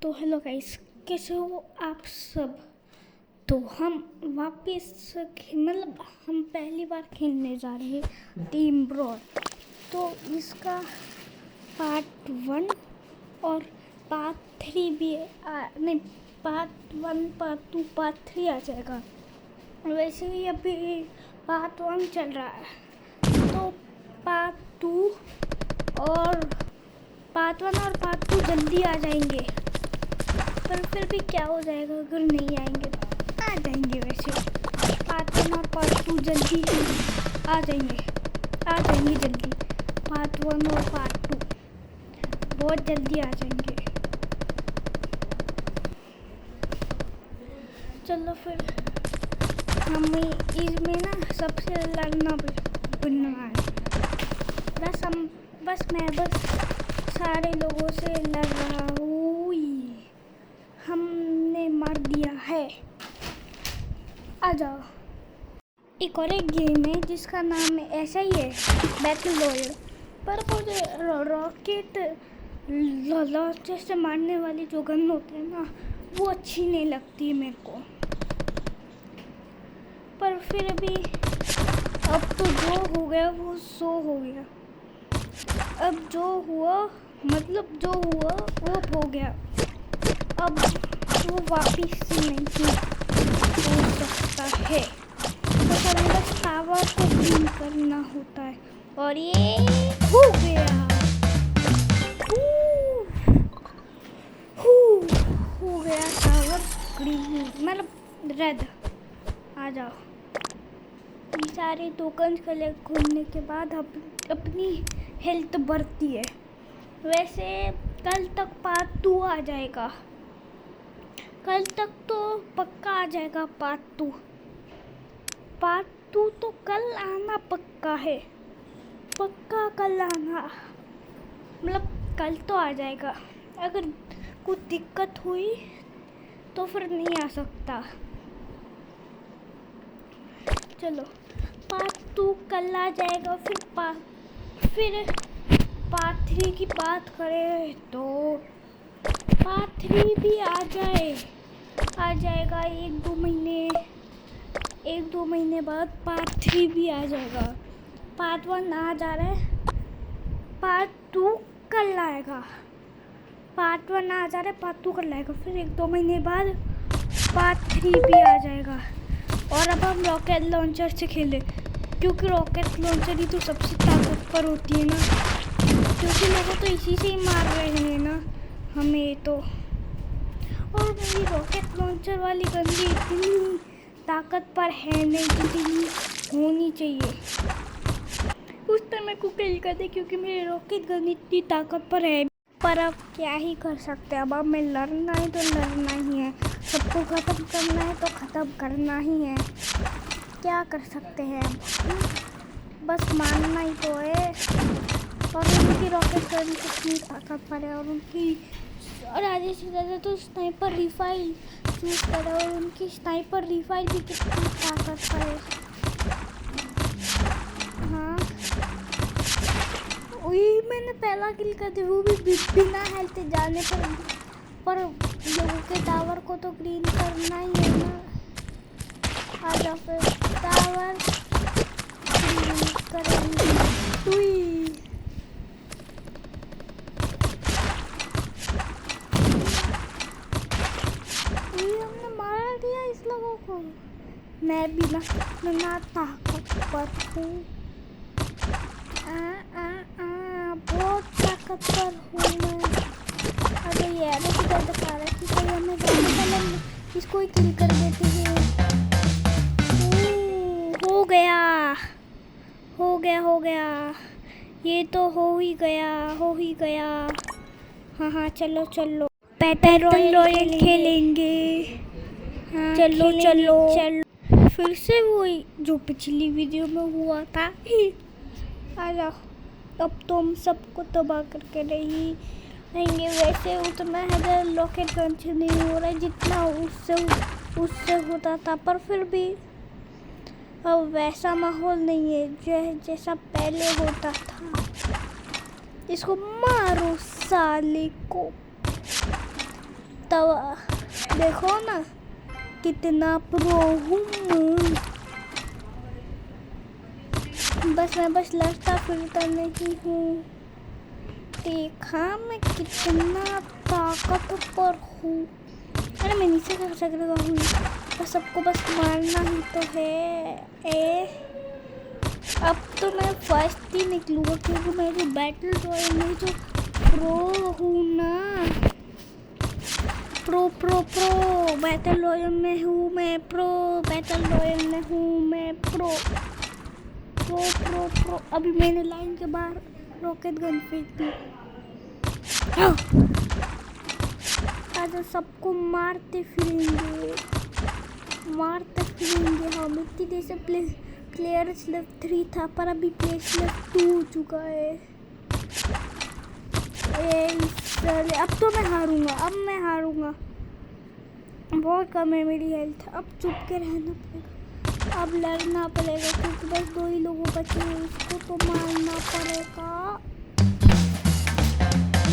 तो hello guys, कैसे हो आप सब। तो हम वापस मतलब हम पहली बार खेलने जा रहे हैं टीम ब्रॉल। तो इसका पार्ट 1 और पार्ट 3 भी नहीं, पार्ट 1 पार्ट 2 पार्ट 3 आ जाएगा। वैसे ही अभी पार्ट 1 चल रहा है, तो पार्ट 2 और पार्ट 1 और पार्ट 2 जल्दी आ जाएंगे। पर फिर भी क्या हो जाएगा अगर नहीं आएंगे, तो आ जाएंगे। वैसे पार्ट 1 और पार्ट 2 जल्दी आ जाएंगे जल्दी। पार्ट 1 और पार्ट 2 बहुत जल्दी आ जाएंगे। चलो फिर हमें इसमें ना सबसे लड़ना बनना है। मैं सारे लोगों से लड़ रहा हूँ। हमने मार दिया है। आ जाओ। एक और एक गेम है जिसका नाम ऐसा ही है, बैटल रॉयल। पर मुझे रॉकेट लॉन्चर से मारने वाली जो गन होती है ना, वो अच्छी नहीं लगती मेरे को। पर फिर भी अब तो जो हो गया वो सो हो गया। अब जो हुआ वो हो गया। अब वो वापिस नहीं हो सकता है। तो हमें बस टावर को क्लीन करना होता है। और ये हो गया। हो गया टावर क्लीन, मतलब रेड। आ जाओ। ये सारे टोकन्स कलेक्ट करने के बाद अपनी हेल्थ बढ़ती है। वैसे कल तक पार्ट 2 आ जाएगा। कल तक तो पक्का आ जाएगा पार्ट 2। पार्ट 2 तो कल आना पक्का है। पक्का कल आना, मतलब कल तो आ जाएगा। अगर कुछ दिक्कत हुई तो फिर नहीं आ सकता। चलो पार्ट 2 कल आ जाएगा। फिर पार्ट 3 की बात करें तो पार्ट 3 भी आ जाएगा। एक दो महीने बाद पार्ट 3 भी आ जाएगा। पार्ट 1 आ जा रहा है, पार्ट 2 कल आएगा। पार्ट 1 आ जा रहा है, पार्ट 2 कल आएगा। फिर एक दो महीने बाद पार्ट 3 भी आ जाएगा। और अब हम रॉकेट लॉन्चर से खेलें, क्योंकि रॉकेट लॉन्चर ही तो सबसे ताकतवर होती है ना। क्योंकि लोगों तो इसी से ही मार रहे हैं ना हमें तो। और मेरी रॉकेट लॉन्चर वाली गन भी इतनी ताकतवर है नहीं जितनी होनी चाहिए। उस टाइम मेरे को किल कर दे, क्योंकि मेरी रॉकेट गन इतनी ताकतवर है। पर अब क्या ही कर सकते हैं। अब हमें लड़ना है तो लड़ना ही है। सबको ख़त्म करना है तो ख़त्म करना ही है। क्या कर सकते हैं बस मानना ही तो है। और उनकी रॉकेट गन कितनी ताकतवर है, और उनकी आधे से ज़्यादा तो स्नाइपर रिफाइल यूज़ कर रहा है। और उनकी स्नाइपर रिफाइल भी कितनी ताकतवर है। हाँ, वही मैंने पहला किल कर दिया, वो भी बिना हेल्थ जाने पर लोगों के टावर को तो क्लीन करना ही है ना। आ जाओ फिर टावर क्लीन करेंगे। हमने मार दिया इस लोगों को। मैं भी ना ताकतवर हूँ। बहुत ताकतवर हूँ मैं। अरे यार तो दर्द खा रहा है कि कोई हमें जाने पहले इसको ही किल कर देती है। हो गया। ये तो हो ही गया। हाँ चलो बैटल रॉयल खेलेंगे। हाँ, चलो फिर से वही जो पिछली वीडियो में हुआ था। आ जाओ। अब तो हम सबको तबाह करके रहेंगे। वैसे उतना है रॉकेट लॉन्च नहीं हो रहा है जितना उससे होता था। पर फिर भी अब वैसा माहौल नहीं है जैसा पहले होता था। इसको मारो साले को। तवा देखो ना कितना प्रो हूँ। मैं लड़ता फिरता नहीं हूँ। देखा मैं कितना ताकतवर हूँ। अरे मैं नीचे का सक रहा हूँ। बस सबको बस मारना ही तो है। अब तो मैं फर्स्ट ही निकलूँगा क्योंकि मैं जो बैटल रॉयल में जो प्रो हूँ ना, प्रो बैटल रॉयल में हूँ मैं। बैटल रॉयल में हूँ मैं प्रो। अभी मैंने लाइन के बाहर रॉकेट गन फेंक दी। आज सबको मारते फिरेंगे हम। इतनी देर से प्लेयर स्लेव 3 था पर अभी प्लेयर स्लेव 2 हो चुका है। अब तो मैं हारूंगा। बहुत कम है मेरी हेल्थ। अब चुप के रहना पड़ेगा। अब लड़ना पड़ेगा क्योंकि बस 2 ही लोगों बचे हैं। इसको तो मारना पड़ेगा।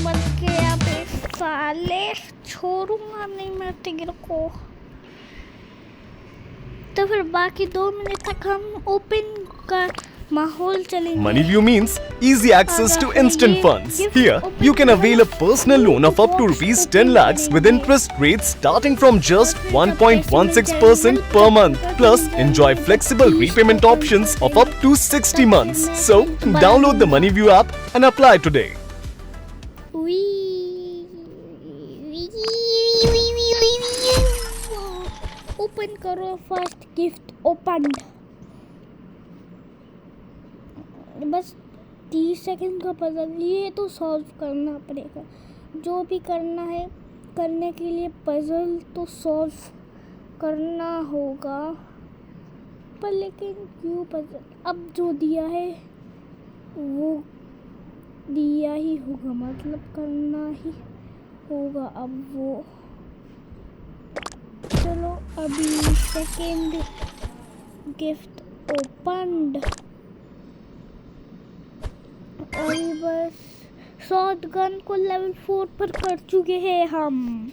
मर गया बे साले। छोड़ूंगा नहीं मैं टिगर को। तो फिर बाकी 2 मिनट तक हम ओपन का माहौल चलेंगे। MoneyView means easy access to instant funds. Here, you can avail a personal loan of up to rupees 10 lakhs with interest rates starting from just 1.16% per month. Plus, enjoy flexible repayment options of up to 60 months. So, download the MoneyView app and apply today. Open करो first gift open. बस 30 second का puzzle ये तो solve करना पड़ेगा। जो भी करना है करने के लिए पजल तो सॉल्व करना होगा। पर लेकिन क्यों पजल? अब जो दिया है वो दिया ही होगा, मतलब करना ही होगा अब वो। चलो अभी सेकेंड गिफ्ट ओपन्ड। अभी बस शॉटगन को लेवल 4 पर कर चुके हैं हम।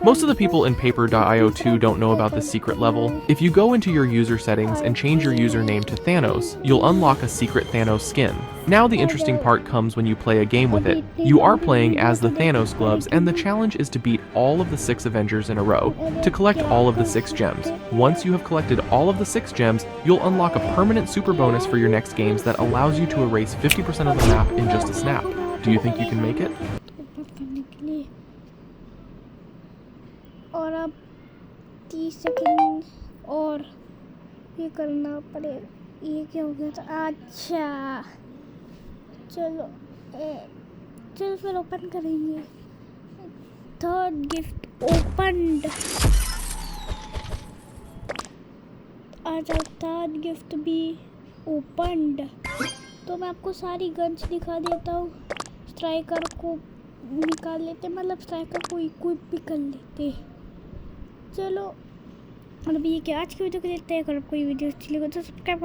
Most of the people in Paper.io 2 don't know about the secret level. If you go into your user settings and change your username to Thanos, you'll unlock a secret Thanos skin. Now the interesting part comes when you play a game with it. You are playing as the Thanos gloves, and the challenge is to beat all of the 6 Avengers in a row, to collect all of the 6 gems. Once you have collected all of the 6 gems, you'll unlock a permanent super bonus for your next games that allows you to erase 50% of the map in just a snap. Do you think you can make it? और अब 30 second और ये करना पड़ेगा। ये क्या हो गया था? अच्छा चलो फिर ओपन करेंगे। Third gift opened. अच्छा थर्ड गिफ्ट भी ओपन्ड। तो मैं आपको सारी गन्स दिखा देता हूँ। स्ट्राइकर को निकाल लेते, मतलब स्ट्राइकर को इक्विप भी कर लेते। चलो और अभी ये क्या आज की वीडियो के लिए तय करो। कोई वीडियो अच्छी लगे तो सब्सक्राइब